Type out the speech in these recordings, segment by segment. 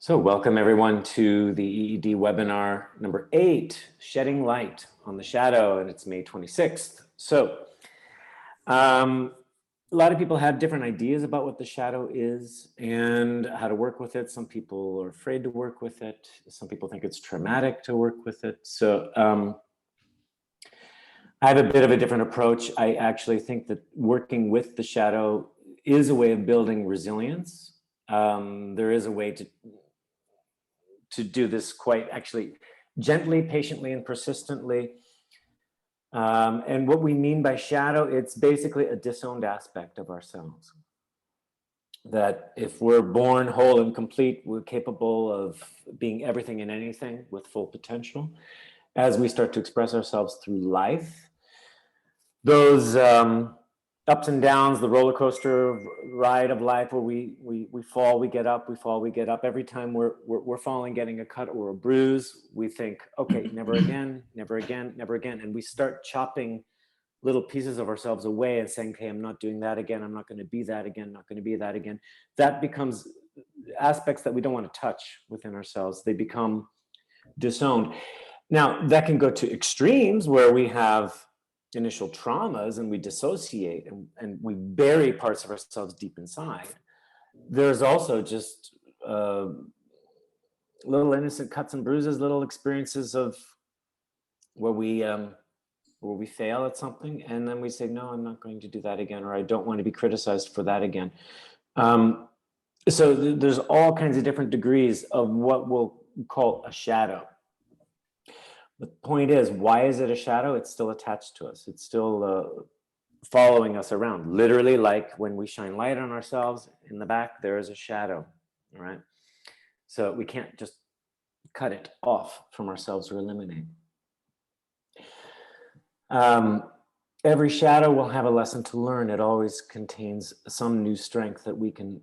So welcome everyone to the EED webinar number 8, Shedding Light on the Shadow, and it's May 26th. So a lot of people have different ideas about what the shadow is and how to work with it. Some people are afraid to work with it. Some people think it's traumatic to work with it. So I have a bit of a different approach. I actually think that working with the shadow is a way of building resilience. There is a way to do this quite actually gently, patiently, and persistently. And what we mean by shadow, it's basically a disowned aspect of ourselves. That if we're born whole and complete, we're capable of being everything and anything with full potential. As we start to express ourselves through life, those ups and downs, the roller coaster ride of life where we fall, we get up, we fall, we get up. Every time we're falling, getting a cut or a bruise, we think, okay, never again, never again, never again. And we start chopping little pieces of ourselves away and saying, okay, I'm not doing that again. I'm not going to be that again, not going to be that again. That becomes aspects that we don't want to touch within ourselves. They become disowned. Now, that can go to extremes where we have initial traumas and we dissociate and we bury parts of ourselves deep inside. There's also just little innocent cuts and bruises, little experiences of where we fail at something and then we say, no, I'm not going to do that again, or I don't want to be criticized for that again. So there's all kinds of different degrees of what we'll call a shadow. The point is, why is it a shadow? It's still attached to us. It's still following us around. Literally, like when we shine light on ourselves, in the back, there is a shadow, all right? So we can't just cut it off from ourselves or eliminate. Every shadow will have a lesson to learn. It always contains some new strength that we can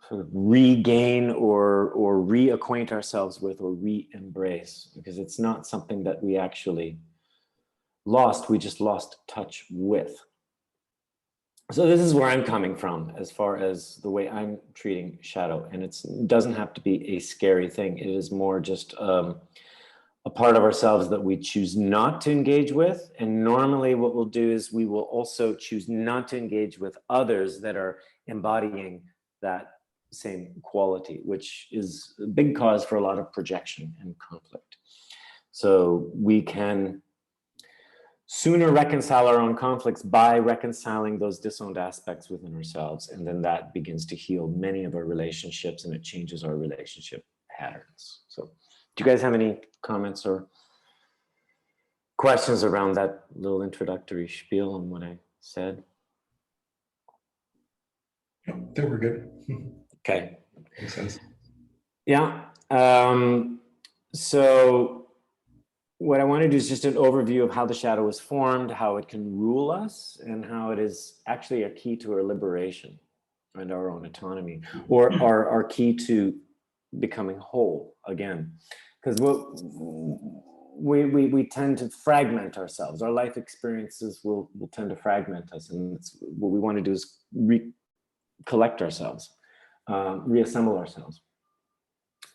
sort of regain or reacquaint ourselves with or re-embrace, because it's not something that we actually lost, we just lost touch with. So this is where I'm coming from as far as the way I'm treating shadow, and it doesn't have to be a scary thing. It is more just a part of ourselves that we choose not to engage with, and normally what we'll do is we will also choose not to engage with others that are embodying that same quality, which is a big cause for a lot of projection and conflict. So we can sooner reconcile our own conflicts by reconciling those disowned aspects within ourselves, and then that begins to heal many of our relationships and it changes our relationship patterns. So do you guys have any comments or questions around that little introductory spiel on what I said? I think we're good. Okay. Makes sense. Yeah. So what I want to do is just an overview of how the shadow is formed, how it can rule us, and how it is actually a key to our liberation and our own autonomy, or our key to becoming whole again. Because we tend to fragment ourselves. Our life experiences will tend to fragment us, and what we want to do is collect ourselves, reassemble ourselves.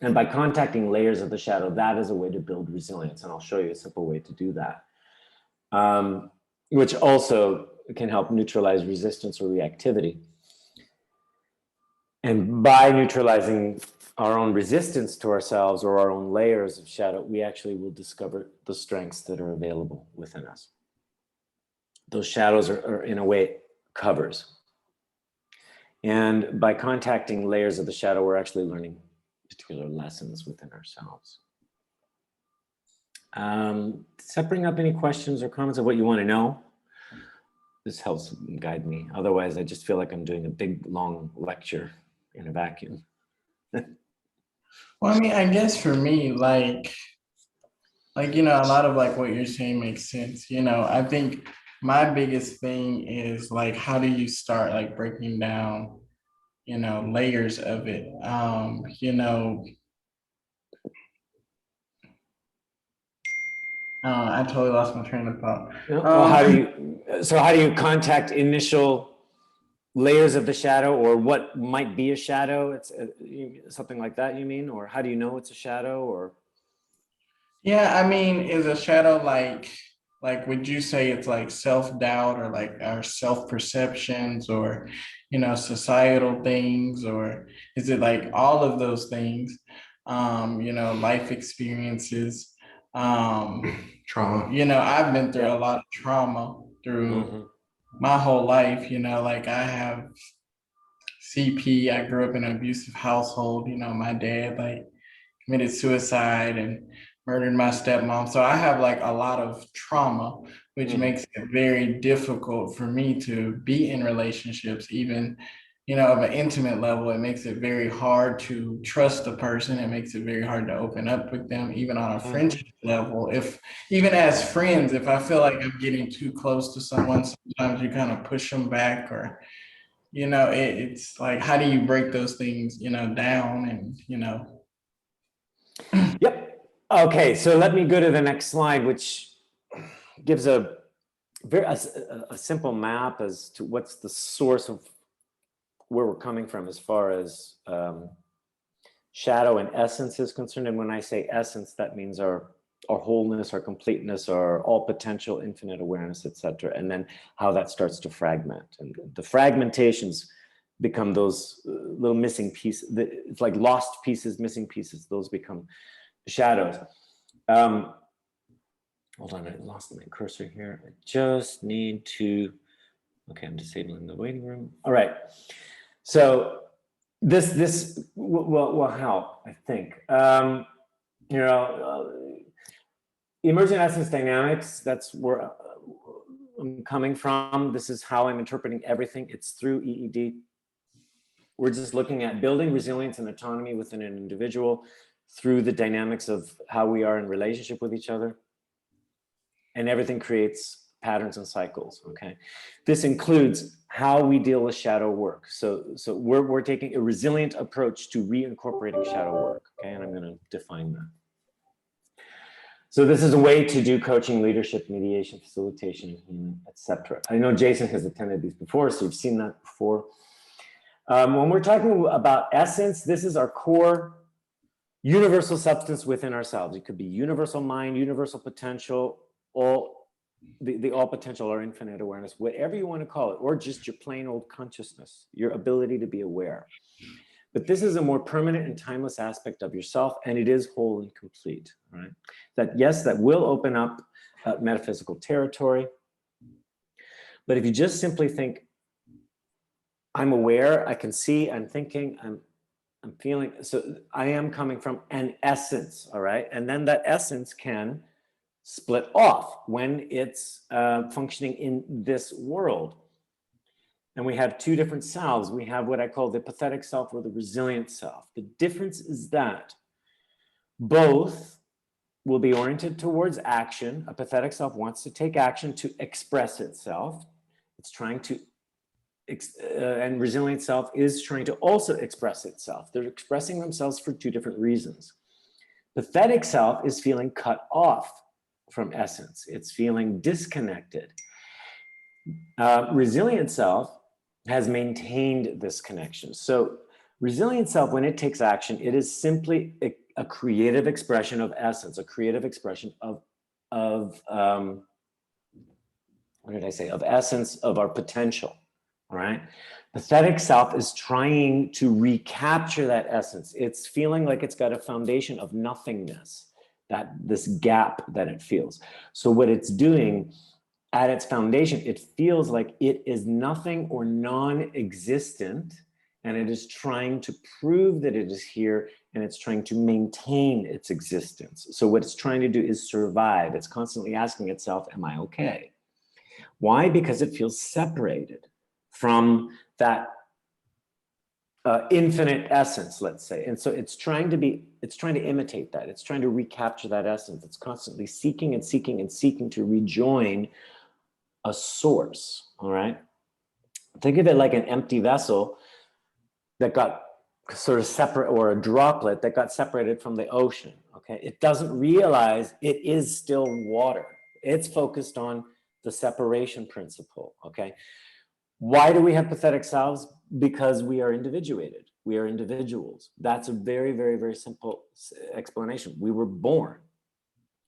And by contacting layers of the shadow, that is a way to build resilience. And I'll show you a simple way to do that, which also can help neutralize resistance or reactivity. And by neutralizing our own resistance to ourselves or our own layers of shadow, we actually will discover the strengths that are available within us. Those shadows are in a way, covers. And by contacting layers of the shadow, we're actually learning particular lessons within ourselves. Does that bring up any questions or comments of what you want to know? This helps guide me. Otherwise, I just feel like I'm doing a big, long lecture in a vacuum. Well, I mean, I guess for me, like, you know, a lot of like what you're saying makes sense. You know, I think my biggest thing is like, how do you start like breaking down, you know, layers of it? You know, I totally lost my train of thought. Well, how do you contact initial layers of the shadow, or what might be a shadow. It's something like that, you mean? Or how do you know it's a shadow? Or Yeah, I mean, is a shadow like would you say it's like self-doubt or like our self-perceptions or societal things, or is it like all of those things? Life experiences. Trauma. I've been through yeah. a lot of trauma through Mm-hmm. my whole life, like I have CP. I grew up in an abusive household. My dad like committed suicide and murdered my stepmom. So I have like a lot of trauma, which Mm-hmm. makes it very difficult for me to be in relationships, even, of an intimate level. It makes it very hard to trust a person. It makes it very hard to open up with them, even on a Mm-hmm. friendship level. If even as friends, if I feel like I'm getting too close to someone, sometimes you kind of push them back, or it's like, how do you break those things, down and Yep. Okay, so let me go to the next slide, which gives a simple map as to what's the source of where we're coming from as far as shadow and essence is concerned. And when I say essence, that means our wholeness, our completeness, our all potential, infinite awareness, etc. And then how that starts to fragment. And the fragmentations become those little missing pieces. It's like lost pieces, missing pieces. Those become shadows. Hold on, I lost my cursor here. I just need to, okay, I'm disabling the waiting room. All right. So this will help, I think. Emergent essence dynamics, that's where I'm coming from. This is how I'm interpreting everything. It's through EED. We're just looking at building resilience and autonomy within an individual through the dynamics of how we are in relationship with each other. And everything creates patterns and cycles, okay? This includes how we deal with shadow work. So we're taking a resilient approach to reincorporating shadow work, okay? And I'm gonna define that. So this is a way to do coaching, leadership, mediation, facilitation, etc. I know Jason has attended these before, so you've seen that before. When we're talking about essence, this is our core universal substance within ourselves. It could be universal mind, universal potential, all the all potential or infinite awareness, whatever you want to call it, or just your plain old consciousness, your ability to be aware. But this is a more permanent and timeless aspect of yourself, and it is whole and complete, right? That, yes, that will open up metaphysical territory. But if you just simply think, I'm aware, I can see, I'm thinking, I'm feeling, so I am coming from an essence, all right? And then that essence can split off when it's functioning in this world. And we have two different selves. We have what I call the pathetic self or the resilient self. The difference is that both will be oriented towards action. A pathetic self wants to take action to express itself. It's trying to, and resilient self is trying to also express itself. They're expressing themselves for two different reasons. Pathetic self is feeling cut off from essence. It's feeling disconnected. Resilient self has maintained this connection. So resilient self, when it takes action, it is simply a creative expression of essence, a creative expression of what did I say? Of essence, of our potential, all right? Pathetic self is trying to recapture that essence. It's feeling like it's got a foundation of nothingness, that this gap that it feels. So what it's doing at its foundation, it feels like it is nothing or non-existent, and it is trying to prove that it is here, and it's trying to maintain its existence. So what it's trying to do is survive. It's constantly asking itself, am I okay? Why? Because it feels separated from that infinite essence, let's say. And so it's trying to imitate that. It's trying to recapture that essence. It's constantly seeking and seeking and seeking to rejoin a source, all right? Think of it like an empty vessel that got sort of separate, or a droplet that got separated from the ocean, okay? It doesn't realize it is still water. It's focused on the separation principle, okay? Why do we have pathetic selves? Because we are individuated. We are individuals. That's a very, very, very simple explanation. We were born.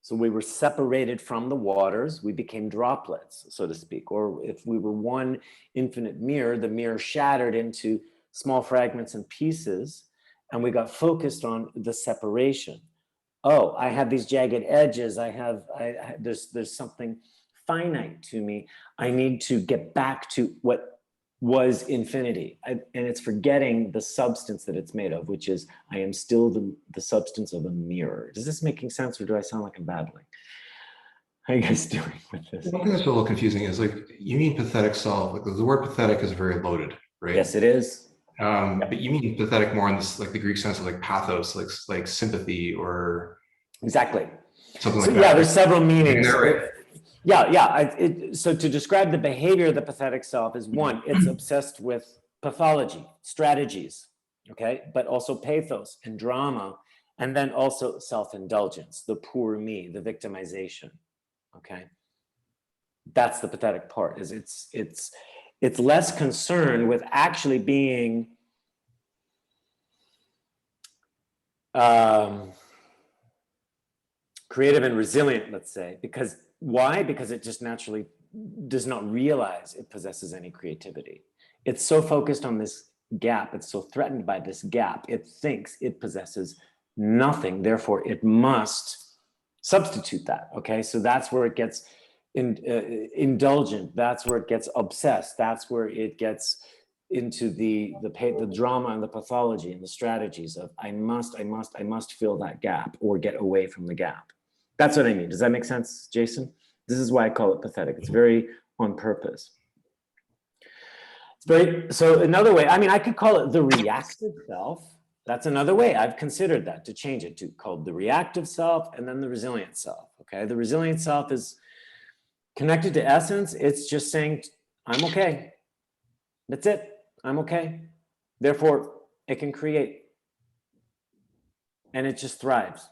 So we were separated from the waters. We became droplets, so to speak. Or if we were one infinite mirror, the mirror shattered into small fragments and pieces, and we got focused on the separation. Oh, I have these jagged edges. There's something finite to me. I need to get back to what was infinity. And it's forgetting the substance that it's made of, which is, I am still the substance of a mirror. Is this making sense, or do I sound like I'm babbling? How are you guys doing with this? One thing that's a little confusing is, like, you mean pathetic self, like the word pathetic is very loaded, right? Yes, it is. But you mean pathetic more in this, like the Greek sense of like pathos, like sympathy or exactly something like so, that. yeah, there's several meanings. Right? So to describe the behavior of the pathetic self is, one, it's obsessed with pathology, strategies, okay, but also pathos and drama, and then also self-indulgence, the poor me, the victimization, okay? That's the pathetic part, is it's less concerned with actually being creative and resilient, let's say, because why? Because it just naturally does not realize it possesses any creativity. It's so focused on this gap, it's so threatened by this gap, it thinks it possesses nothing, therefore it must substitute that, okay? So that's where it gets indulgent, that's where it gets obsessed, that's where it gets into the drama and the pathology and the strategies of I must fill that gap or get away from the gap. That's what I mean. Does that make sense, Jason? This is why I call it pathetic. It's very on purpose. It's very, so another way, I mean, I could call it the reactive self. That's another way. I've considered that, to change it to called the reactive self and then the resilient self, okay? The resilient self is connected to essence. It's just saying, I'm okay. That's it. I'm okay. Therefore, it can create. And it just thrives.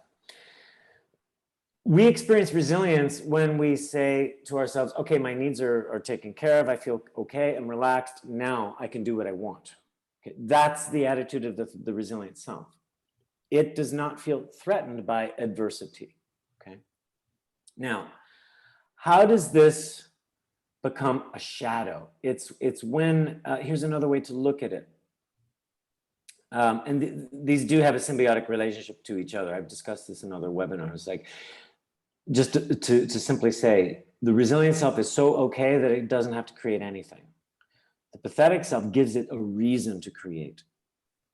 We experience resilience when we say to ourselves, okay, my needs are taken care of. I feel okay. I'm relaxed. Now I can do what I want. Okay, that's the attitude of the resilient self. It does not feel threatened by adversity. Okay. Now, how does this become a shadow? It's when, here's another way to look at it. These do have a symbiotic relationship to each other. I've discussed this in other webinars. Like, just to simply say, the resilient self is so okay that it doesn't have to create anything. The pathetic self gives it a reason to create.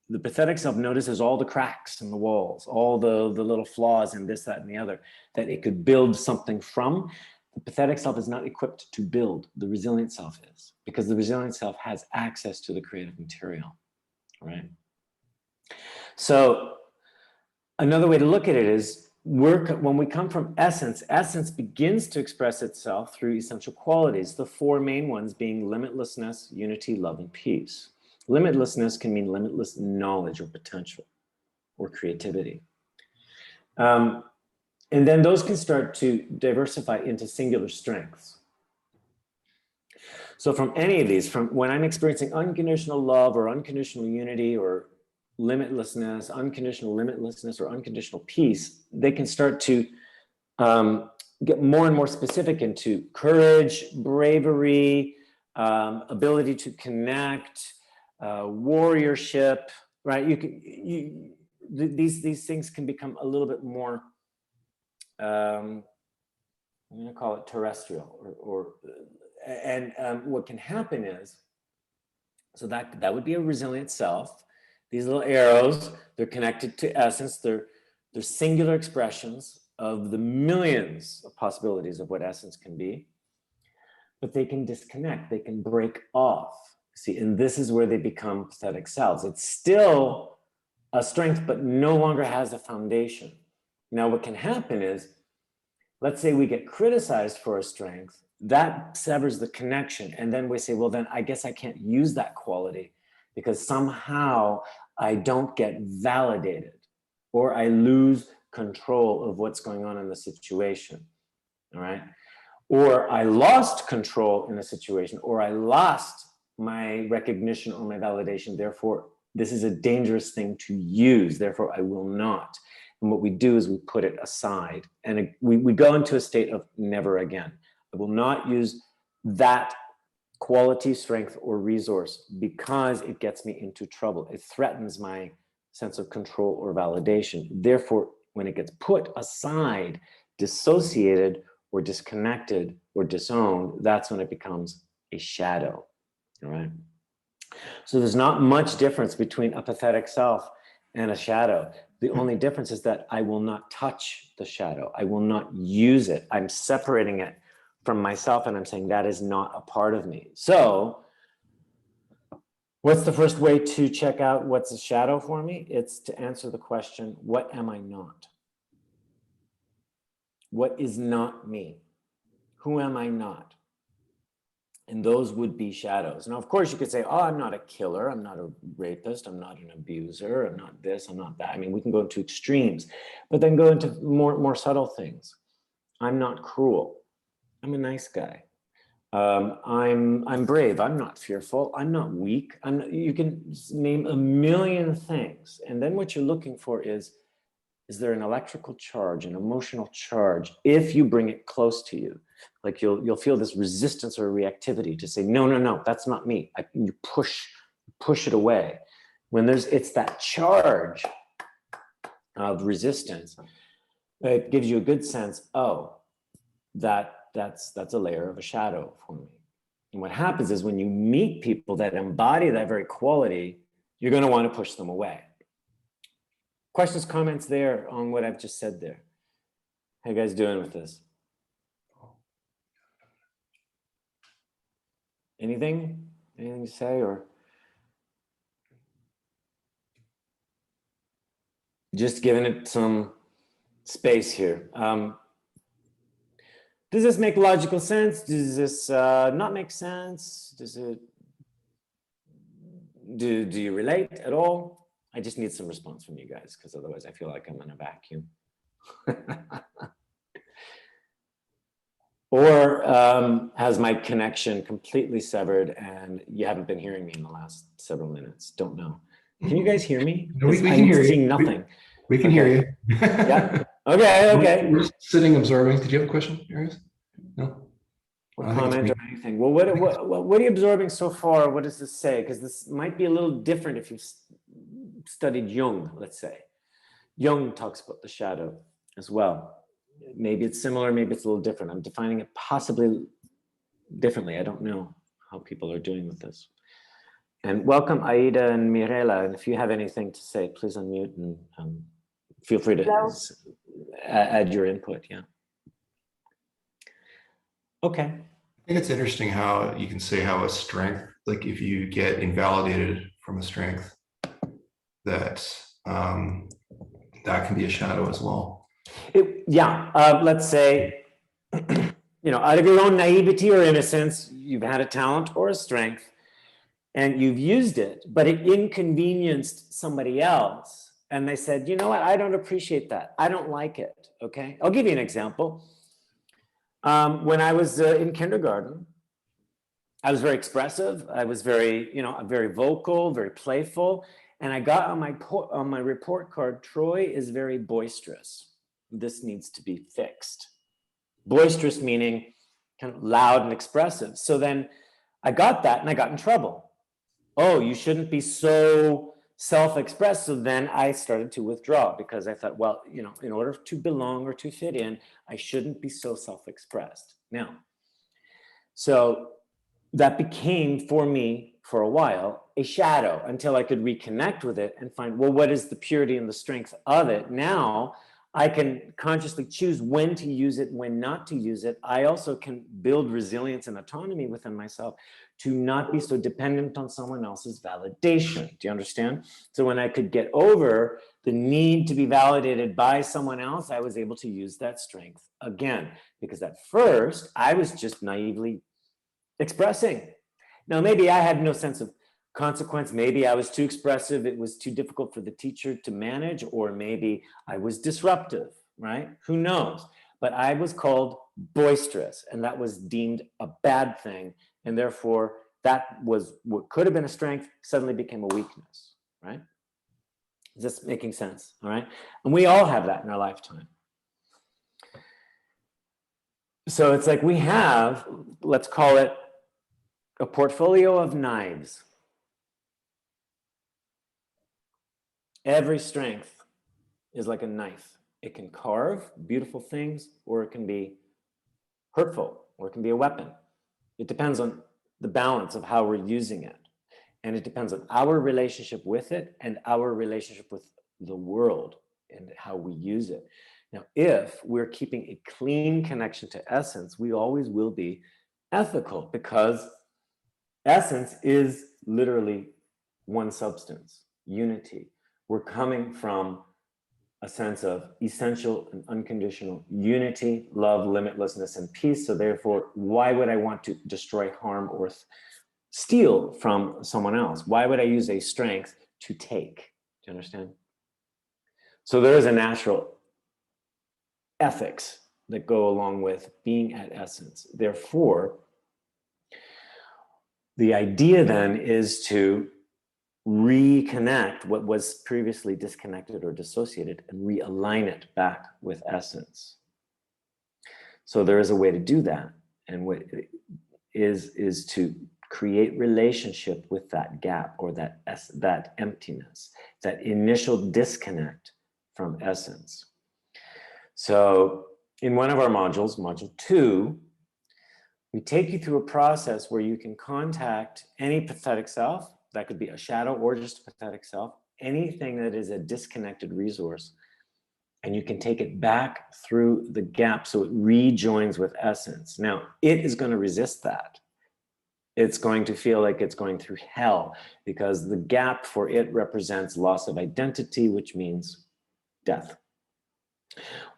The pathetic self notices all the cracks in the walls, all the little flaws in this, that, and the other, that it could build something from. The pathetic self is not equipped to build. The resilient self is, because the resilient self has access to the creative material, right? So another way to look at it is, when we come from essence, essence begins to express itself through essential qualities, the four main ones being limitlessness, unity, love, and peace. Limitlessness can mean limitless knowledge or potential or creativity. And then those can start to diversify into singular strengths. So from any of these, from when I'm experiencing unconditional love or unconditional unity or limitlessness, unconditional limitlessness, or unconditional peace, they can start to get more and more specific into courage, bravery, ability to connect, warriorship, right? These things can become a little bit more, I'm going to call it terrestrial, and what can happen is, so that would be a resilient self. These little arrows, they're connected to essence. They're singular expressions of the millions of possibilities of what essence can be. But they can disconnect, they can break off. See, and this is where they become pathetic selves. It's still a strength, but no longer has a foundation. Now, what can happen is, let's say we get criticized for a strength, that severs the connection. And then we say, well, then I guess I can't use that quality, because somehow I don't get validated, or I lose control of what's going on in the situation, all right? Or I lost control in a situation, or I lost my recognition or my validation. Therefore, this is a dangerous thing to use. Therefore, I will not. And what we do is we put it aside, and we go into a state of never again. I will not use that quality, strength, or resource because it gets me into trouble. It threatens my sense of control or validation. Therefore, when it gets put aside, dissociated or disconnected or disowned, that's when it becomes a shadow, all right? So there's not much difference between a pathetic self and a shadow. The only difference is that I will not touch the shadow. I will not use it. I'm separating it from myself, and I'm saying that is not a part of me. So what's the first way to check out what's a shadow for me? It's to answer the question, what am I not? What is not me? Who am I not? And those would be shadows. Now, of course, you could say, oh, I'm not a killer. I'm not a rapist. I'm not an abuser. I'm not this. I'm not that. I mean, we can go into extremes, but then go into more subtle things. I'm not cruel. I'm a nice guy. I'm brave. I'm not fearful. I'm not weak. You can name a million things. And then what you're looking for is there an electrical charge, an emotional charge? If you bring it close to you, like you'll feel this resistance or reactivity to say, no, that's not me. You push it away. When it's that charge of resistance, it gives you a good sense, oh, that's a layer of a shadow for me. And what happens is when you meet people that embody that very quality, you're going to want to push them away. Questions, comments there on what I've just said there? How you guys doing with this? Anything to say, or just giving it some space here? Does this make logical sense? Does this not make sense? Does it? Do you relate at all? I just need some response from you guys, because otherwise I feel like I'm in a vacuum. Or has my connection completely severed and you haven't been hearing me in the last several minutes? Don't know. Can you guys hear me? No, we can hear you. Seeing nothing. We can hear you. Yeah. Okay. We're sitting absorbing. Did you have a question, Arius? No. Or comment or anything. Well, what are you absorbing so far? What does this say? Because this might be a little different if you've studied Jung, let's say. Jung talks about the shadow as well. Maybe it's similar, maybe it's a little different. I'm defining it possibly differently. I don't know how people are doing with this. And welcome Aida and Mirela. And if you have anything to say, please unmute and feel free to add your input. Yeah. Okay. I think it's interesting how you can say how a strength, like if you get invalidated from a strength, that that can be a shadow as well. Let's say, out of your own naivety or innocence, you've had a talent or a strength and you've used it, but it inconvenienced somebody else. And they said, you know what, I don't appreciate that. I don't like it, okay? I'll give you an example. When I was in kindergarten, I was very expressive. I was very, very vocal, very playful. And I got on my report card, Troy is very boisterous. This needs to be fixed. Boisterous meaning kind of loud and expressive. So then I got that and I got in trouble. Oh, you shouldn't be so self-expressed. So then I started to withdraw because I thought, well, in order to belong or to fit in, I shouldn't be so self-expressed. Now, so that became for me for a while a shadow until I could reconnect with it and find, well, what is the purity and the strength of it? Now I can consciously choose when to use it, when not to use it. I also can build resilience and autonomy within myself to not be so dependent on someone else's validation. Do you understand? So when I could get over the need to be validated by someone else, I was able to use that strength again, because at first I was just naively expressing. Now, maybe I had no sense of consequence. Maybe I was too expressive. It was too difficult for the teacher to manage, or maybe I was disruptive, right? Who knows? But I was called boisterous, and that was deemed a bad thing. And therefore, that was what could have been a strength suddenly became a weakness, right? Is this making sense? All right. And we all have that in our lifetime. So it's like we have, let's call it a portfolio of knives. Every strength is like a knife. It can carve beautiful things, or it can be hurtful, or it can be a weapon. It depends on the balance of how we're using it. And it depends on our relationship with it and our relationship with the world and how we use it. Now, if we're keeping a clean connection to essence, we always will be ethical, because essence is literally one substance, unity. We're coming from a sense of essential and unconditional unity, love, limitlessness, and peace. So therefore, why would I want to destroy, harm, or steal from someone else? Why would I use a strength to take? Do you understand? So there is a natural ethics that go along with being at essence. Therefore, the idea then is to reconnect what was previously disconnected or dissociated and realign it back with essence. So there is a way to do that. And what is to create relationship with that gap, or that emptiness, that initial disconnect from essence. So in one of our modules, module 2, we take you through a process where you can contact any pathetic self. That could be a shadow or just a pathetic self, anything that is a disconnected resource. And you can take it back through the gap so it rejoins with essence. Now, it is going to resist that. It's going to feel like it's going through hell, because the gap for it represents loss of identity, which means death.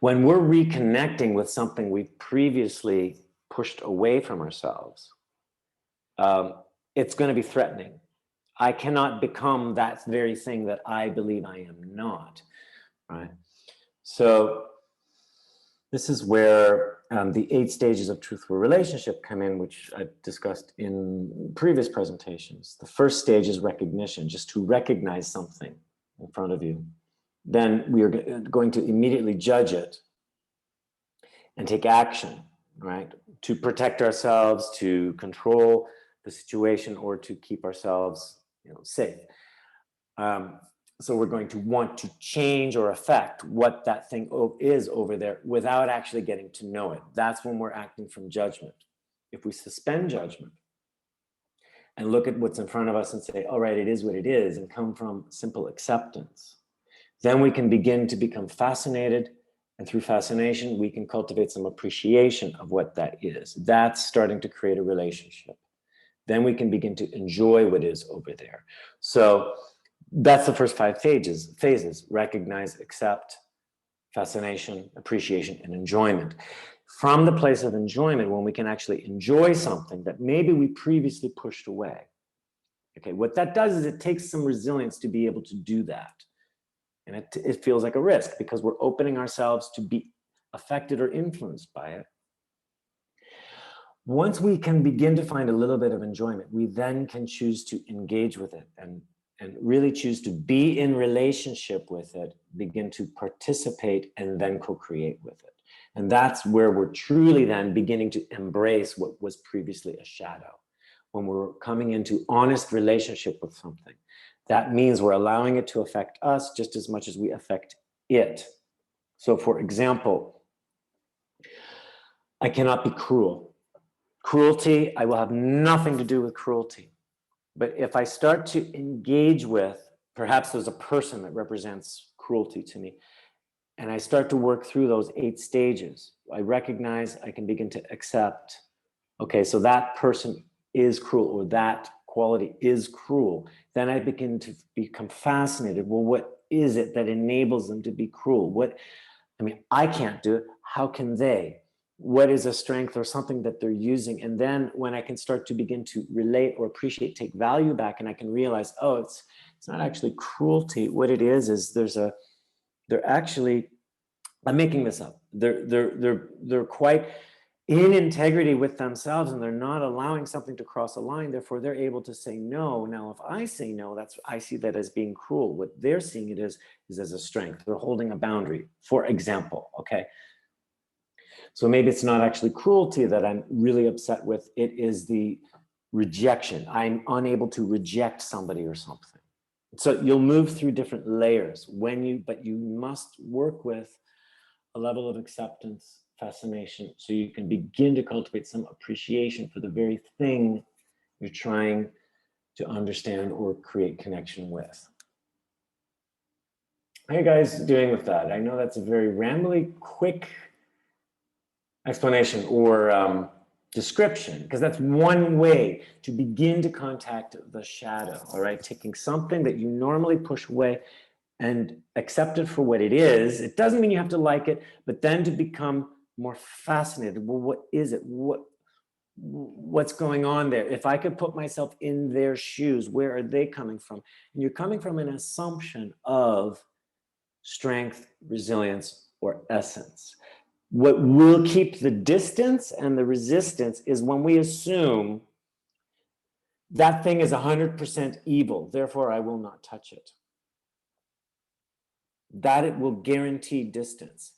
When we're reconnecting with something we've previously pushed away from ourselves, it's going to be threatening. I cannot become that very thing that I believe I am not, right? So this is where the 8 stages of truthful relationship come in, which I've discussed in previous presentations. The first stage is recognition, just to recognize something in front of you. Then we are going to immediately judge it and take action, right? To protect ourselves, to control the situation, or to keep ourselves, safe. So we're going to want to change or affect what that thing is over there without actually getting to know it. That's when we're acting from judgment. If we suspend judgment and look at what's in front of us and say, all right, it is what it is, and come from simple acceptance, then we can begin to become fascinated. And through fascination, we can cultivate some appreciation of what that is. That's starting to create a relationship. Then we can begin to enjoy what is over there. So that's the first 5 phases: recognize, accept, fascination, appreciation, and enjoyment. From the place of enjoyment, when we can actually enjoy something that maybe we previously pushed away. Okay, what that does is it takes some resilience to be able to do that. And it feels like a risk, because we're opening ourselves to be affected or influenced by it. Once we can begin to find a little bit of enjoyment, we then can choose to engage with it and really choose to be in relationship with it, begin to participate, and then co-create with it. And that's where we're truly then beginning to embrace what was previously a shadow. When we're coming into honest relationship with something, that means we're allowing it to affect us just as much as we affect it. So for example, I cannot be cruel. Cruelty, I will have nothing to do with cruelty. But if I start to engage with, perhaps there's a person that represents cruelty to me, and I start to work through those 8 stages, I recognize, I can begin to accept, okay, so that person is cruel, or that quality is cruel. Then I begin to become fascinated. Well, what is it that enables them to be cruel? I can't do it. How can they? What is a strength or something that they're using? And then when I can start to begin to relate or appreciate, take value back, and I can realize, oh, it's not actually cruelty. What it is they're actually, I'm making this up. They're quite in integrity with themselves, and they're not allowing something to cross a line. Therefore, they're able to say no. Now, if I say no, I see that as being cruel. What they're seeing it is as a strength. They're holding a boundary, for example, okay? So maybe it's not actually cruelty that I'm really upset with. It is the rejection. I'm unable to reject somebody or something. So you'll move through different layers but you must work with a level of acceptance, fascination, so you can begin to cultivate some appreciation for the very thing you're trying to understand or create connection with. How are you guys doing with that? I know that's a very rambly, quick explanation or description, because that's one way to begin to contact the shadow, all right? Taking something that you normally push away and accept it for what it is. It doesn't mean you have to like it, but then to become more fascinated. Well, what is it? What's going on there? If I could put myself in their shoes, where are they coming from? And you're coming from an assumption of strength, resilience, or essence. What will keep the distance and the resistance is when we assume that thing is 100% evil, therefore I will not touch it. That it will guarantee distance.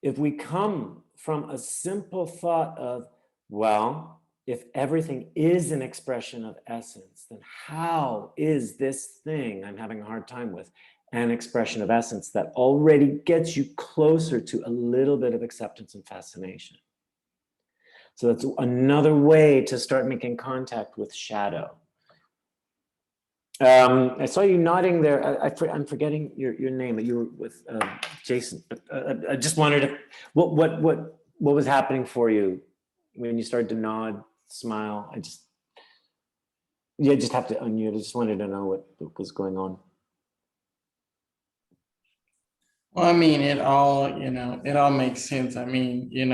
If we come from a simple thought of, well, if everything is an expression of essence, then how is this thing I'm having a hard time with an expression of essence that already gets you closer to a little bit of acceptance and fascination? So that's another way to start making contact with shadow. I saw you nodding there. I'm forgetting your name. You were with Jason. I just wanted to. What was happening for you when you started to nod, smile? just have to unmute. I just wanted to know what was going on. Well, I mean, it all makes sense. I mean,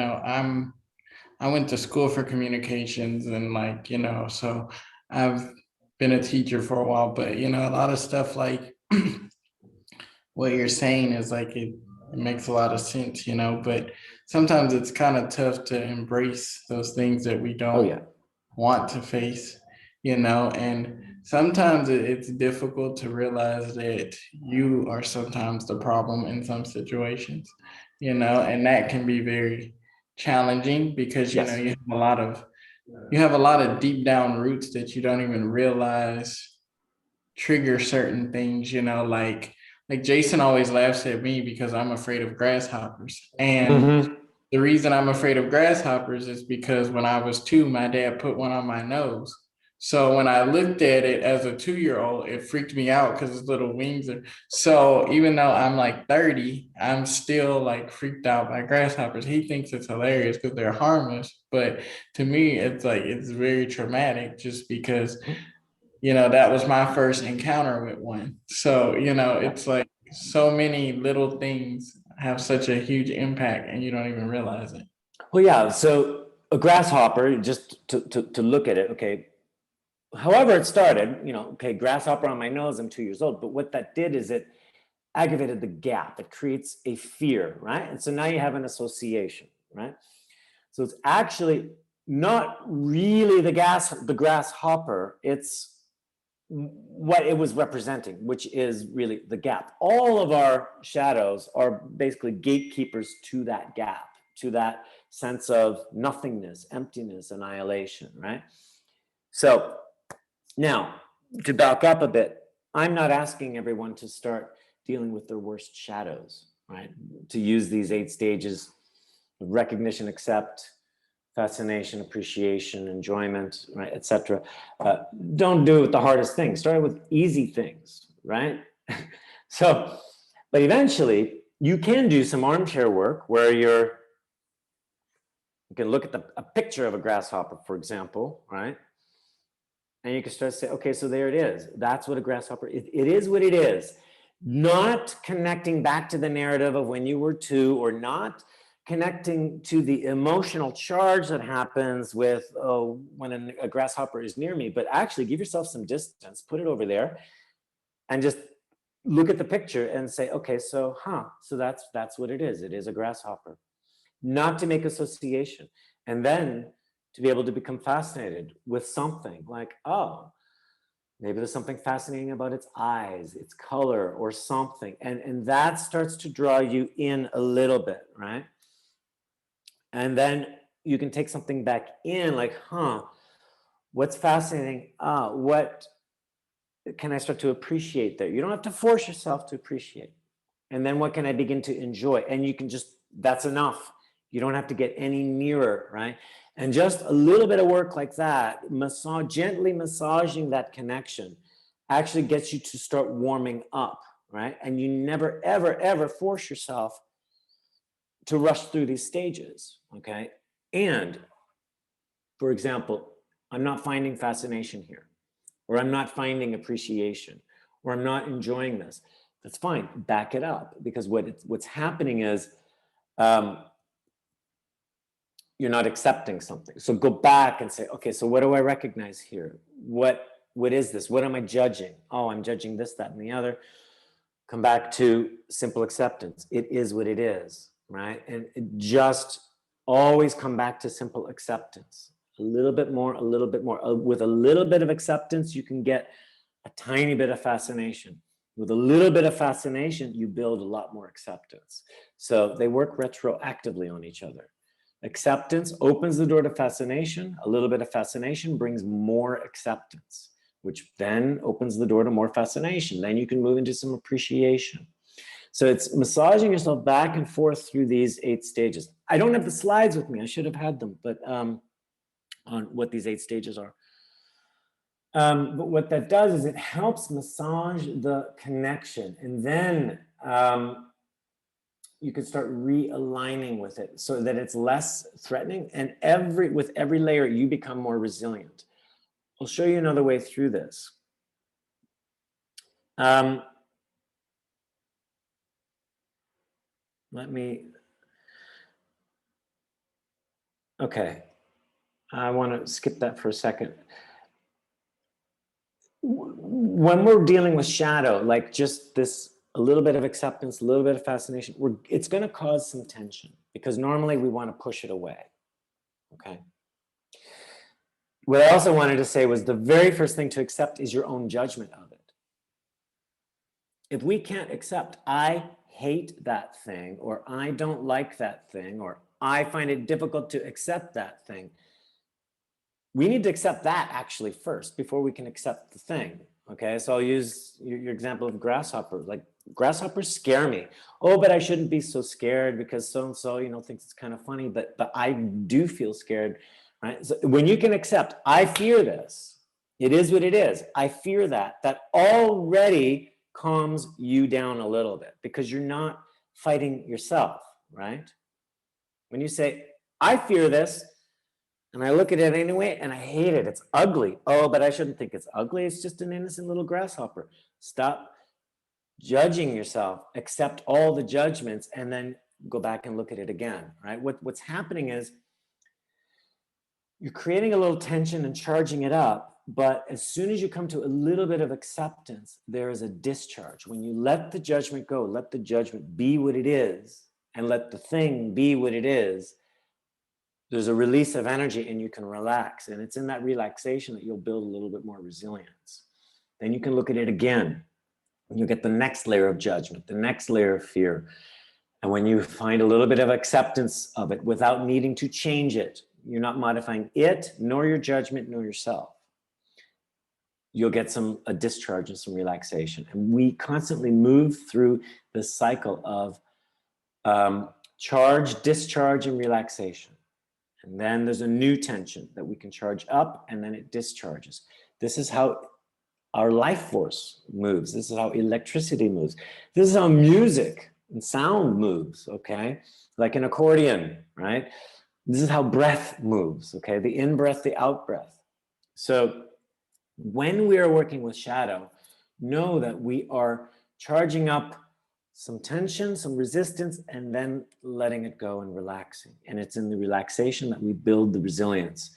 I went to school for communications and so I've been a teacher for a while, but a lot of stuff like what you're saying is like it makes a lot of sense, but sometimes it's kind of tough to embrace those things that we don't want to face, and sometimes it's difficult to realize that you are sometimes the problem in some situations, and that can be very challenging because you have a lot of deep down roots that you don't even realize trigger certain things, like Jason always laughs at me because I'm afraid of grasshoppers. And the reason I'm afraid of grasshoppers is because when I was 2, my dad put one on my nose. So when I looked at it as a 2-year-old, it freaked me out because its little wings are. So even though I'm like 30, I'm still like freaked out by grasshoppers. He thinks it's hilarious because they're harmless. But to me, it's very traumatic just because, that was my first encounter with one. So, it's like so many little things have such a huge impact and you don't even realize it. Well, yeah. So a grasshopper, just to look at it, okay. However it started, okay, grasshopper on my nose, I'm 2 years old. But what that did is it aggravated the gap. It creates a fear, right? And so now you have an association, right? So it's actually not really the grasshopper, it's what it was representing, which is really the gap. All of our shadows are basically gatekeepers to that gap, to that sense of nothingness, emptiness, annihilation, right? So now, to back up a bit, I'm not asking everyone to start dealing with their worst shadows, right? To use these 8 stages of recognition, accept, fascination, appreciation, enjoyment, right, etc. Don't do it with the hardest things. Start with easy things, right? So, but eventually you can do some armchair work where you can look at a picture of a grasshopper, for example, right? And you can start to say, okay, so there it is. That's what a grasshopper is. It is what it is. Not connecting back to the narrative of when you were 2, or not connecting to the emotional charge that happens with, oh, when a grasshopper is near me, but actually give yourself some distance, put it over there, and just look at the picture and say, okay, so that's what it is. It is a grasshopper. not to make association, and then to be able to become fascinated with something like, oh, maybe there's something fascinating about its eyes, its color, or something. And that starts to draw you in a little bit, right? And then you can take something back in, like, huh, what's fascinating? What can I start to appreciate there? You don't have to force yourself to appreciate. And then what can I begin to enjoy? And you can just, that's enough. You don't have to get any nearer, right? And just a little bit of work like that, gently massaging that connection actually gets you to start warming up, right? And you never, ever, ever force yourself to rush through these stages, okay? And for example, I'm not finding fascination here, or I'm not finding appreciation, or I'm not enjoying this. That's fine, back it up, because what's happening is, you're not accepting something. So go back and say, okay, so what do I recognize here? What is this? What am I judging? Oh, I'm judging this, that, and the other. Come back to simple acceptance. It is what it is, right? And just always come back to simple acceptance. A little bit more, a little bit more. With a little bit of acceptance, you can get a tiny bit of fascination. With a little bit of fascination, you build a lot more acceptance. So they work retroactively on each other. Acceptance opens the door to fascination. A little bit of fascination brings more acceptance, which then opens the door to more fascination. Then you can move into some appreciation. So it's massaging yourself back and forth through these 8 stages. I don't have the slides with me. I should have had them, but on what these 8 stages are. But what that does is it helps massage the connection, and then you can start realigning with it so that it's less threatening, and with every layer you become more resilient. I'll show you another way through this. Okay, I want to skip that for a second. When we're dealing with shadow, like just this, a little bit of acceptance, a little bit of fascination, it's going to cause some tension, because normally we want to push it away. Okay. What I also wanted to say was the very first thing to accept is your own judgment of it. If we can't accept, I hate that thing, or I don't like that thing, or I find it difficult to accept that thing, we need to accept that actually first before we can accept the thing. Okay, so I'll use your example of grasshopper. Like, grasshoppers scare me. Oh, but I shouldn't be so scared because so-and-so, thinks it's kind of funny, but I do feel scared, right? So when you can accept, I fear this, it is what it is, I fear that already calms you down a little bit, because you're not fighting yourself, right? When you say, I fear this, and I look at it anyway, and I hate it. It's ugly. Oh, but I shouldn't think it's ugly. It's just an innocent little grasshopper. Stop judging yourself. Accept all the judgments, and then go back and look at it again, right? What's happening is you're creating a little tension and charging it up, but as soon as you come to a little bit of acceptance, there is a discharge. When you let the judgment go, let the judgment be what it is, and let the thing be what it is, there's a release of energy, and you can relax. And it's in that relaxation that you'll build a little bit more resilience. Then you can look at it again, and you get the next layer of judgment, the next layer of fear. And when you find a little bit of acceptance of it without needing to change it, you're not modifying it, nor your judgment, nor yourself, you'll get a discharge and some relaxation. And we constantly move through this cycle of charge, discharge, and relaxation. And then there's a new tension that we can charge up, and then it discharges. This is how our life force moves. This is how electricity moves. This is how music and sound moves, okay? Like an accordion, right? This is how breath moves, okay? The in-breath, the out-breath. So when we are working with shadow, know that we are charging up some tension, some resistance, and then letting it go and relaxing. And it's in the relaxation that we build the resilience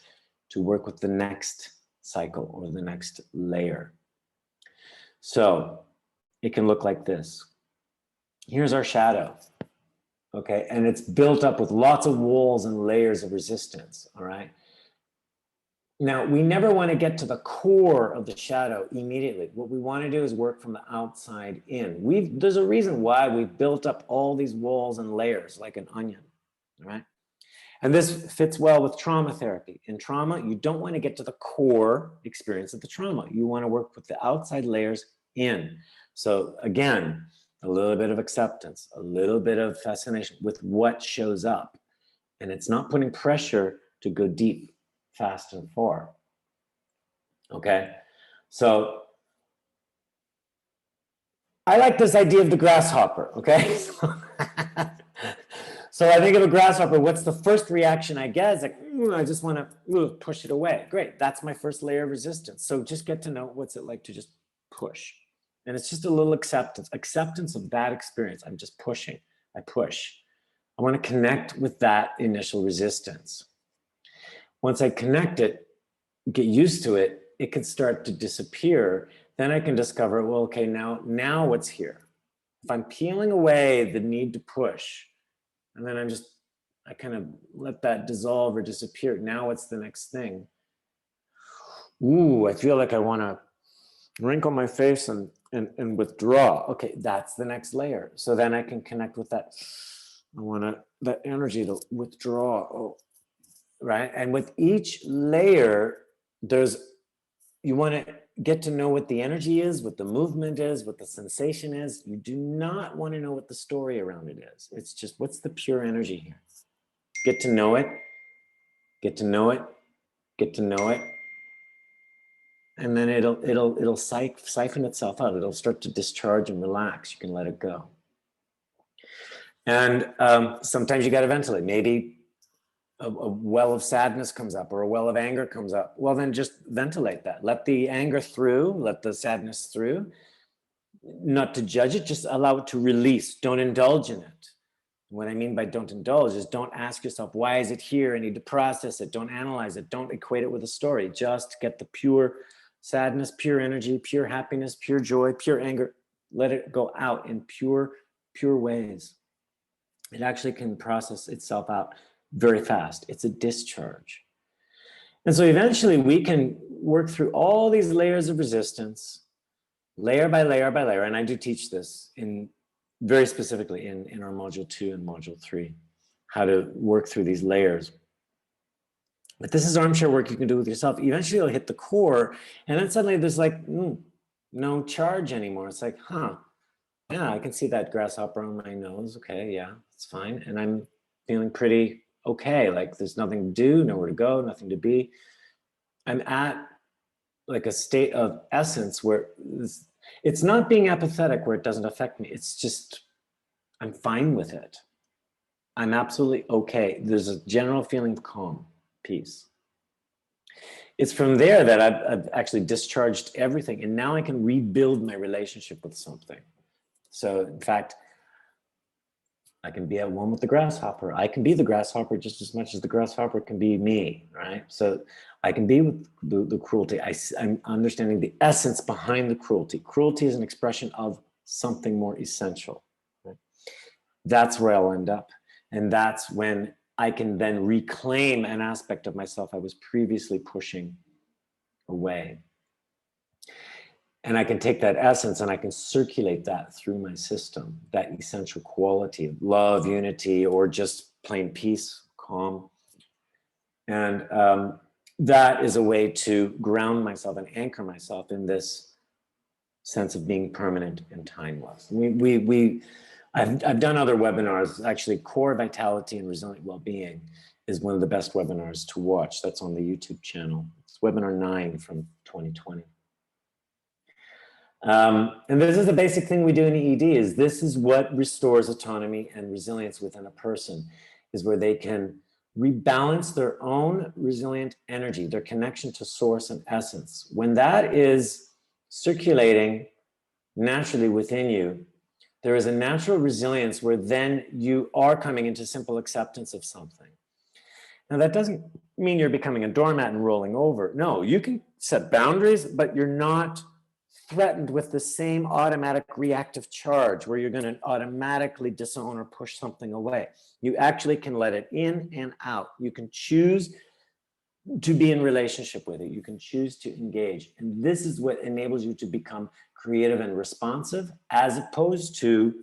to work with the next cycle or the next layer. So it can look like this. Here's our shadow. okay? And it's built up with lots of walls and layers of resistance, all right? Now, we never want to get to the core of the shadow immediately. What we want to do is work from the outside in. There's a reason why we've built up all these walls and layers like an onion, all right? And this fits well with trauma therapy. In trauma, you don't want to get to the core experience of the trauma. You want to work with the outside layers in. So again, a little bit of acceptance, a little bit of fascination with what shows up. And it's not putting pressure to go deep, fast, and far. Okay? So I like this idea of the grasshopper, okay? So I think of a grasshopper, what's the first reaction I get? It's like, I just want to push it away. Great, that's my first layer of resistance. So just get to know what's it like to just push. And it's just a little acceptance of that experience. I'm just pushing, I push. I want to connect with that initial resistance. Once I connect it, get used to it, it can start to disappear. Then I can discover, well, okay, now what's here? If I'm peeling away the need to push, and then I kind of let that dissolve or disappear. Now what's the next thing? Ooh, I feel like I want to wrinkle my face and withdraw. Okay, that's the next layer. So then I can connect with that. I want that energy to withdraw. Oh, right. And with each layer, you want to get to know what the energy is, what the movement is, what the sensation is. You do not want to know what the story around it is. It's just, what's the pure energy here? Get to know it, get to know it, get to know it. And then it'll siphon itself out. It'll start to discharge and relax. You can let it go. And sometimes you got to ventilate. Maybe a well of sadness comes up or a well of anger comes up. Well, then just ventilate that. Let the anger through, let the sadness through. Not to judge it, just allow it to release. Don't indulge in it. What I mean by don't indulge is don't ask yourself, why is it here? I need to process it. Don't analyze it. Don't equate it with a story. Just get the pure sadness, pure energy, pure happiness, pure joy, pure anger. Let it go out in pure ways. It actually can process itself out very fast. It's a discharge. And so eventually we can work through all these layers of resistance, layer by layer by layer. And I do teach this very specifically in our module 2 and module 3, how to work through these layers. But this is armchair work you can do with yourself. Eventually you'll hit the core, and then suddenly there's like no charge anymore. It's like, yeah, I can see that grasshopper on my nose. Okay, yeah, it's fine. And I'm feeling pretty okay. Like there's nothing to do, nowhere to go, nothing to be. I'm at like a state of essence where it's not being apathetic where it doesn't affect me. It's just, I'm fine with it. I'm absolutely okay. There's a general feeling of calm, peace. It's from there that I've actually discharged everything. And now I can rebuild my relationship with something. So in fact, I can be at one with the grasshopper. I can be the grasshopper just as much as the grasshopper can be me, right? So I can be with the cruelty. I'm understanding the essence behind the cruelty. Cruelty is an expression of something more essential. Right? That's where I'll end up. And that's when I can then reclaim an aspect of myself I was previously pushing away. And I can take that essence and I can circulate that through my system, that essential quality of love, unity, or just plain peace, calm. And that is a way to ground myself and anchor myself in this sense of being permanent and timeless. I've done other webinars. Actually, Core Vitality and Resilient Wellbeing is one of the best webinars to watch. That's on the YouTube channel. It's webinar 9 from 2020. And this is the basic thing we do in EED, is this is what restores autonomy and resilience within a person, is where they can rebalance their own resilient energy, their connection to source and essence. When that is circulating naturally within you, there is a natural resilience where then you are coming into simple acceptance of something. Now that doesn't mean you're becoming a doormat and rolling over. No, you can set boundaries, but you're not threatened with the same automatic reactive charge where you're going to automatically disown or push something away. You actually can let it in and out. You can choose to be in relationship with it. You can choose to engage. And this is what enables you to become creative and responsive, as opposed to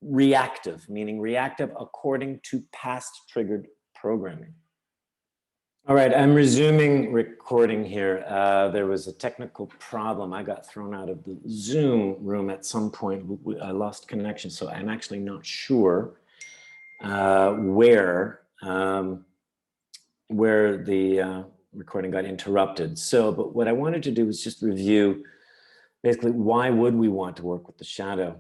reactive, meaning reactive according to past triggered programming. All right, I'm resuming recording here. There was a technical problem. I got thrown out of the Zoom room at some point. I lost connection, so I'm actually not sure where the recording got interrupted. So, but what I wanted to do was just review basically why would we want to work with the shadow.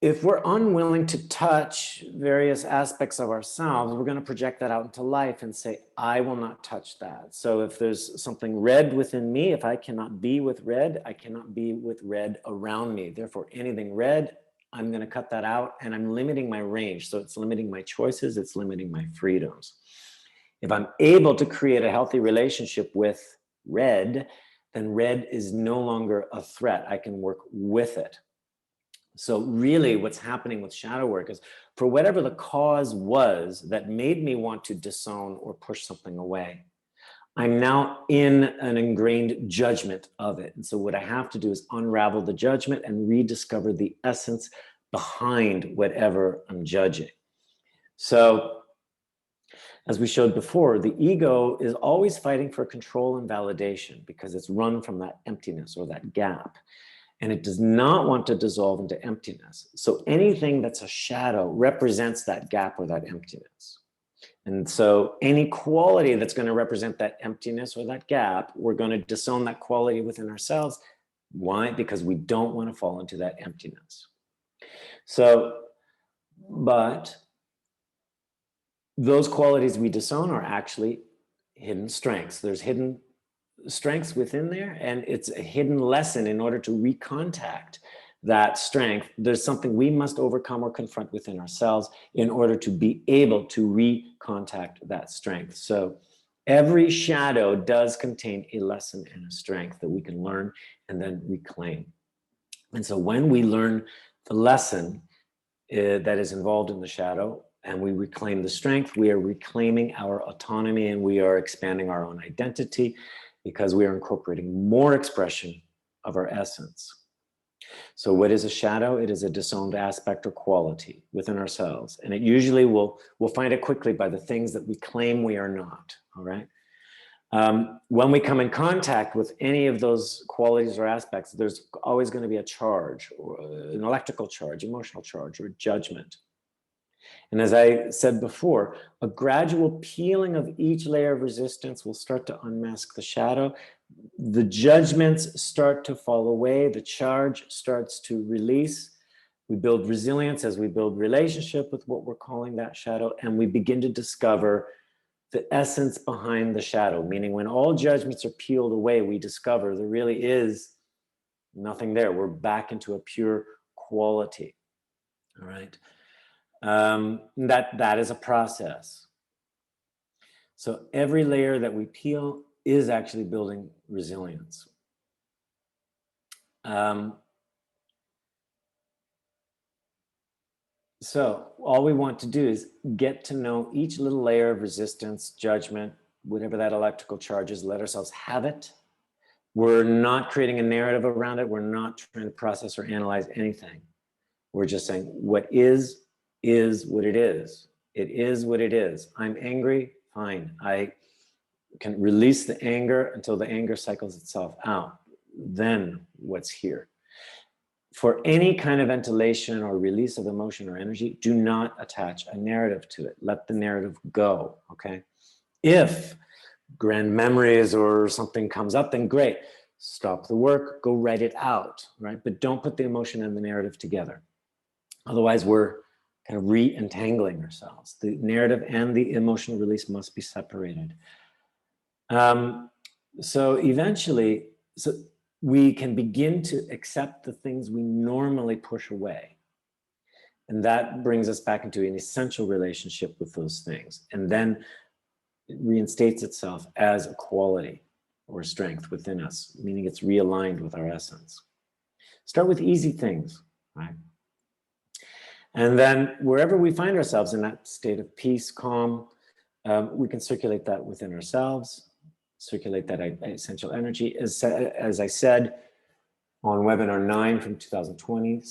If we're unwilling to touch various aspects of ourselves, we're going to project that out into life and say, I will not touch that. So if there's something red within me, if I cannot be with red, I cannot be with red around me. Therefore, anything red, I'm going to cut that out, and I'm limiting my range. So it's limiting my choices, it's limiting my freedoms. If I'm able to create a healthy relationship with red, then red is no longer a threat. I can work with it. So really what's happening with shadow work is, for whatever the cause was that made me want to disown or push something away, I'm now in an ingrained judgment of it. And so what I have to do is unravel the judgment and rediscover the essence behind whatever I'm judging. So as we showed before, the ego is always fighting for control and validation because it's run from that emptiness or that gap. And it does not want to dissolve into emptiness. So anything that's a shadow represents that gap or that emptiness. And so any quality that's going to represent that emptiness or that gap, we're going to disown that quality within ourselves. Why? Because we don't want to fall into that emptiness. So, but those qualities we disown are actually hidden strengths. There's hidden strengths within there, and it's a hidden lesson. In order to recontact that strength, there's something we must overcome or confront within ourselves in order to be able to recontact that strength. So every shadow does contain a lesson and a strength that we can learn and then reclaim. And so when we learn the lesson that is involved in the shadow, and we reclaim the strength, we are reclaiming our autonomy, and we are expanding our own identity, because we are incorporating more expression of our essence. So what is a shadow? It is a disowned aspect or quality within ourselves. And it usually we'll find it quickly by the things that we claim we are not, all right? When we come in contact with any of those qualities or aspects, there's always going to be a charge, or an electrical charge, emotional charge, or judgment. And as I said before, a gradual peeling of each layer of resistance will start to unmask the shadow. The judgments start to fall away. The charge starts to release. We build resilience as we build relationship with what we're calling that shadow. And we begin to discover the essence behind the shadow, meaning when all judgments are peeled away, we discover there really is nothing there. We're back into a pure quality, all right? That is a process. So every layer that we peel is actually building resilience. So all we want to do is get to know each little layer of resistance, judgment, whatever that electrical charge is, let ourselves have it. We're not creating a narrative around it. We're not trying to process or analyze anything. We're just saying what is what it is. It is what it is. I'm angry, fine. I can release the anger until the anger cycles itself out. Then what's here? For any kind of ventilation or release of emotion or energy, do not attach a narrative to it. Let the narrative go, okay? If grand memories or something comes up, then great. Stop the work, go write it out, right? But don't put the emotion and the narrative together. Otherwise, we're kind of re-entangling ourselves. The narrative and the emotional release must be separated. So eventually, we can begin to accept the things we normally push away. And that brings us back into an essential relationship with those things. And then it reinstates itself as a quality. or strength within us, meaning it's realigned with our essence. Start with easy things, right? And then wherever we find ourselves in that state of peace, calm, we can circulate that within ourselves, circulate that essential energy. As I said on webinar 9 from 2020,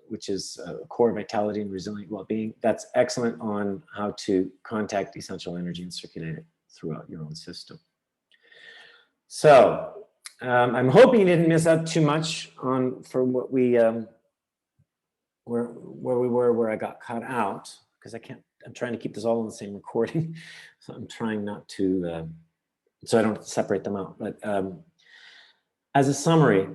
which is core vitality and resilient well-being, that's excellent on how to contact essential energy and circulate it throughout your own system. So I'm hoping you didn't miss out too much on for what we where I got cut out, because I'm trying to keep this all in the same recording. So I'm trying not to, so I don't separate them out. But as a summary,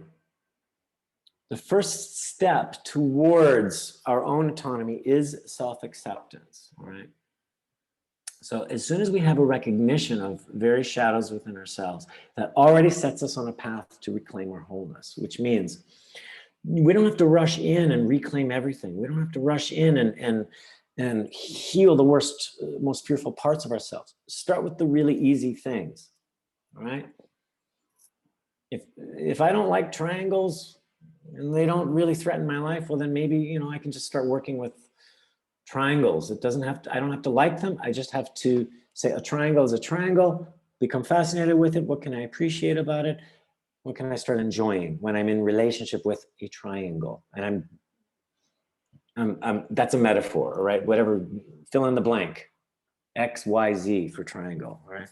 the first step towards our own autonomy is self-acceptance, all right? So as soon as we have a recognition of various shadows within ourselves, that already sets us on a path to reclaim our wholeness, which means we don't have to rush in and reclaim everything. We don't have to rush in and heal the worst, most fearful parts of ourselves. Start with the really easy things, all right? If I don't like triangles and they don't really threaten my life, well then maybe, you know, I can just start working with triangles. It doesn't have to, I don't have to like them. I just have to say a triangle is a triangle, become fascinated with it. What can I appreciate about it? What can I start enjoying when I'm in relationship with a triangle? And that's a metaphor, all right? Whatever, fill in the blank, X, Y, Z for triangle, all right?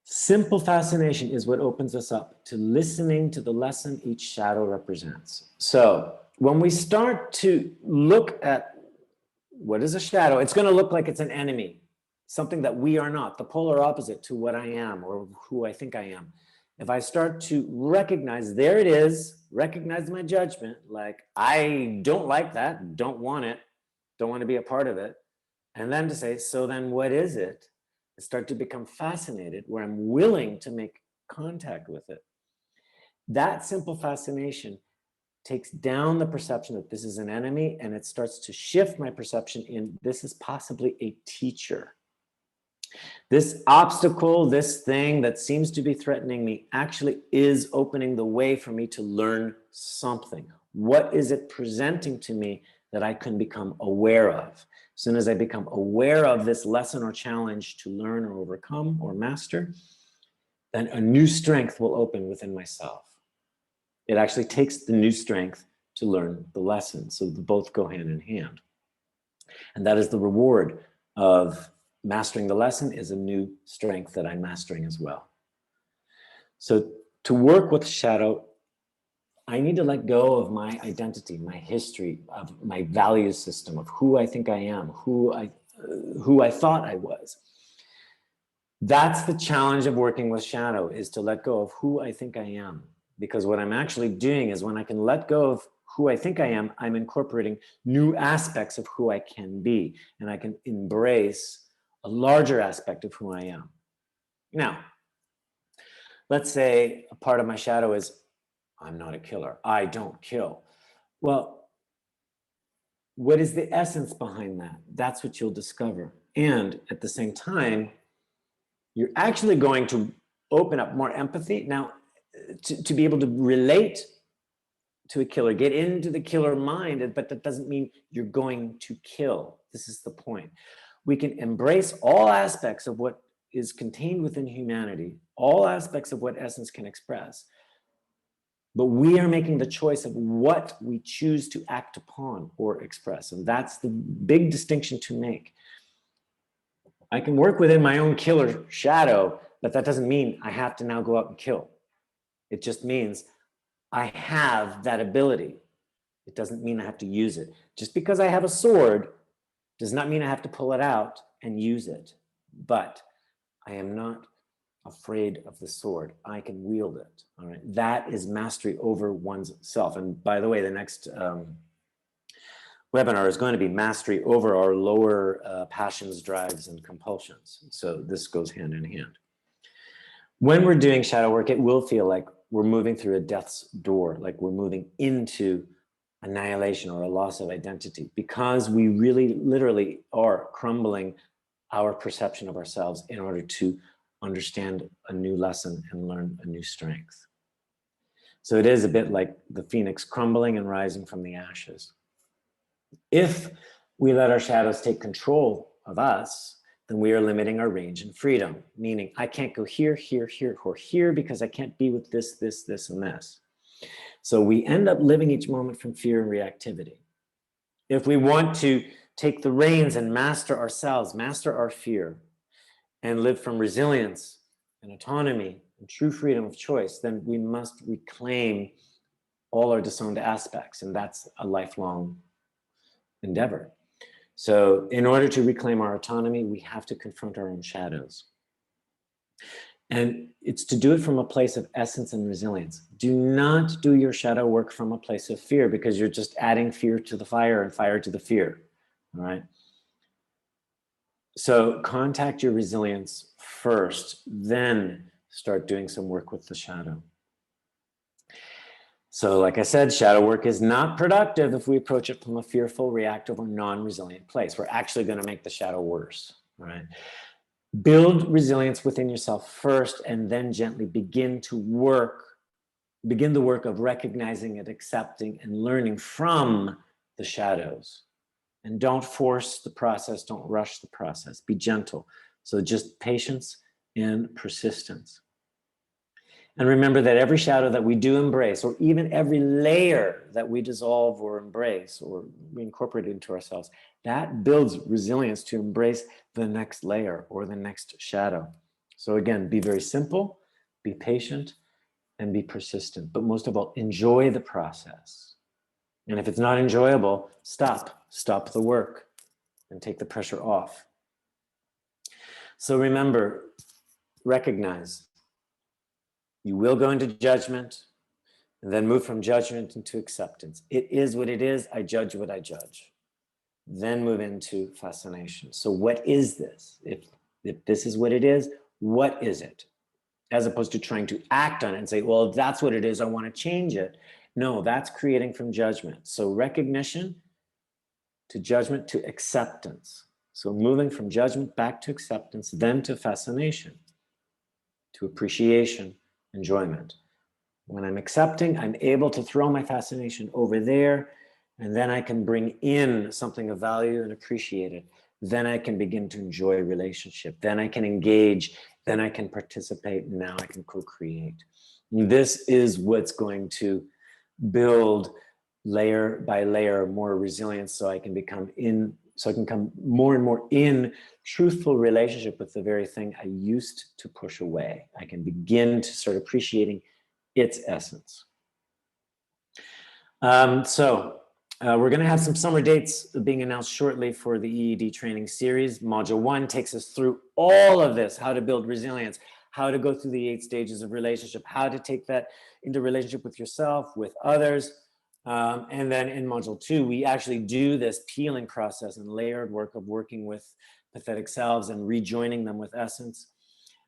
Simple fascination is what opens us up to listening to the lesson each shadow represents. So when we start to look at what is a shadow, it's going to look like it's an enemy, something that we are not, the polar opposite to what I am or who I think I am. If I start to recognize, there it is, recognize my judgment, like I don't like that, don't want it, don't want to be a part of it. And then to say, so then what is it? And start to become fascinated where I'm willing to make contact with it. That simple fascination takes down the perception that this is an enemy, and it starts to shift my perception in this is possibly a teacher. This obstacle, this thing that seems to be threatening me actually is opening the way for me to learn something. What is it presenting to me that I can become aware of? As soon as I become aware of this lesson or challenge to learn or overcome or master, then a new strength will open within myself. It actually takes the new strength to learn the lesson. So they both go hand in hand. And that is the reward of mastering the lesson, is a new strength that I'm mastering as well. So to work with shadow, I need to let go of my identity, my history, of my value system, of who I think I am, who I thought I was. That's the challenge of working with shadow, is to let go of who I think I am. Because what I'm actually doing is when I can let go of who I think I am, I'm incorporating new aspects of who I can be. And I can embrace a larger aspect of who I am. Now, let's say a part of my shadow is, I'm not a killer. I don't kill. Well, what is the essence behind that? That's what you'll discover. And at the same time, you're actually going to open up more empathy. Now, to be able to relate to a killer, get into the killer mind, but that doesn't mean you're going to kill. This is the point. We can embrace all aspects of what is contained within humanity, all aspects of what essence can express, but we are making the choice of what we choose to act upon or express. And that's the big distinction to make. I can work within my own killer shadow, but that doesn't mean I have to now go out and kill. It just means I have that ability. It doesn't mean I have to use it. Just because I have a sword does not mean I have to pull it out and use it. But I am not afraid of the sword. I can wield it. All right. That is mastery over one's self. And by the way, the next webinar is going to be mastery over our lower passions, drives, and compulsions. So this goes hand in hand. When we're doing shadow work, it will feel like we're moving through a death's door, like we're moving into annihilation or a loss of identity, because we really literally are crumbling our perception of ourselves in order to understand a new lesson and learn a new strength. So it is a bit like the phoenix crumbling and rising from the ashes. If we let our shadows take control of us, then we are limiting our range and freedom, meaning I can't go here, here, here, or here because I can't be with this, this, this, and this. So we end up living each moment from fear and reactivity. If we want to take the reins and master ourselves, master our fear, and live from resilience and autonomy and true freedom of choice, then we must reclaim all our disowned aspects, and that's a lifelong endeavor. So in order to reclaim our autonomy, we have to confront our own shadows. And it's to do it from a place of essence and resilience. Do not do your shadow work from a place of fear, because you're just adding fear to the fire and fire to the fear, all right? So contact your resilience first, then start doing some work with the shadow. So like I said, shadow work is not productive if we approach it from a fearful, reactive, or non-resilient place. We're actually going to make the shadow worse, right? Build resilience within yourself first, and then gently begin the work of recognizing and accepting and learning from the shadows. And don't force the process, don't rush the process, be gentle. So just patience and persistence. And remember that every shadow that we do embrace, or even every layer that we dissolve or embrace or reincorporate into ourselves, that builds resilience to embrace the next layer or the next shadow. So again, be very simple, be patient, and be persistent. But most of all, enjoy the process. And if it's not enjoyable, stop the work and take the pressure off. So remember, recognize, you will go into judgment and then move from judgment into acceptance. It is what it is. I judge what I judge. Then move into fascination. So what is this? If this is what it is, what is it? As opposed to trying to act on it and say, well, if that's what it is, I want to change it. No, that's creating from judgment. So recognition to judgment to acceptance. So moving from judgment back to acceptance, then to fascination, to appreciation, enjoyment. When I'm accepting, I'm able to throw my fascination over there, and then I can bring in something of value and appreciate it. Then I can begin to enjoy a relationship. Then I can engage. Then I can participate. And now I can co-create. This is what's going to build layer by layer more resilience, so I can come more and more in truthful relationship with the very thing I used to push away. I can begin to start appreciating its essence. We're going to have some summer dates being announced shortly for the EED training series. Module 1 takes us through all of this: how to build resilience, how to go through the 8 stages of relationship, how to take that into relationship with yourself, with others. And then in module 2, we actually do this peeling process and layered work of working with pathetic selves and rejoining them with essence.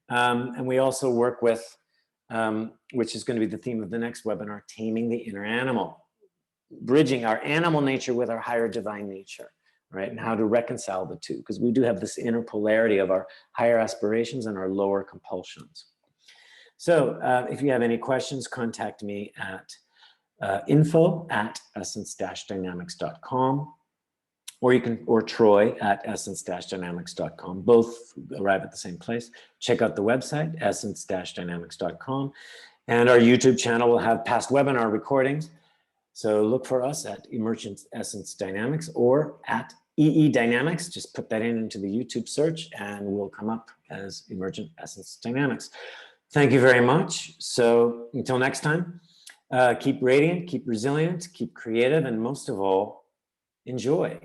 And we also work with, which is going to be the theme of the next webinar, taming the inner animal, bridging our animal nature with our higher divine nature, right? And how to reconcile the two, because we do have this inner polarity of our higher aspirations and our lower compulsions. So if you have any questions, contact me at info@essence-dynamics.com, or Troy at essence-dynamics.com. Both arrive at the same place. Check out the website, essence-dynamics.com. And our YouTube channel will have past webinar recordings. So look for us at Emergent Essence Dynamics or at EE Dynamics. Just put that into the YouTube search and we'll come up as Emergent Essence Dynamics. Thank you very much. So until next time, keep radiant, keep resilient, keep creative, and most of all, enjoy.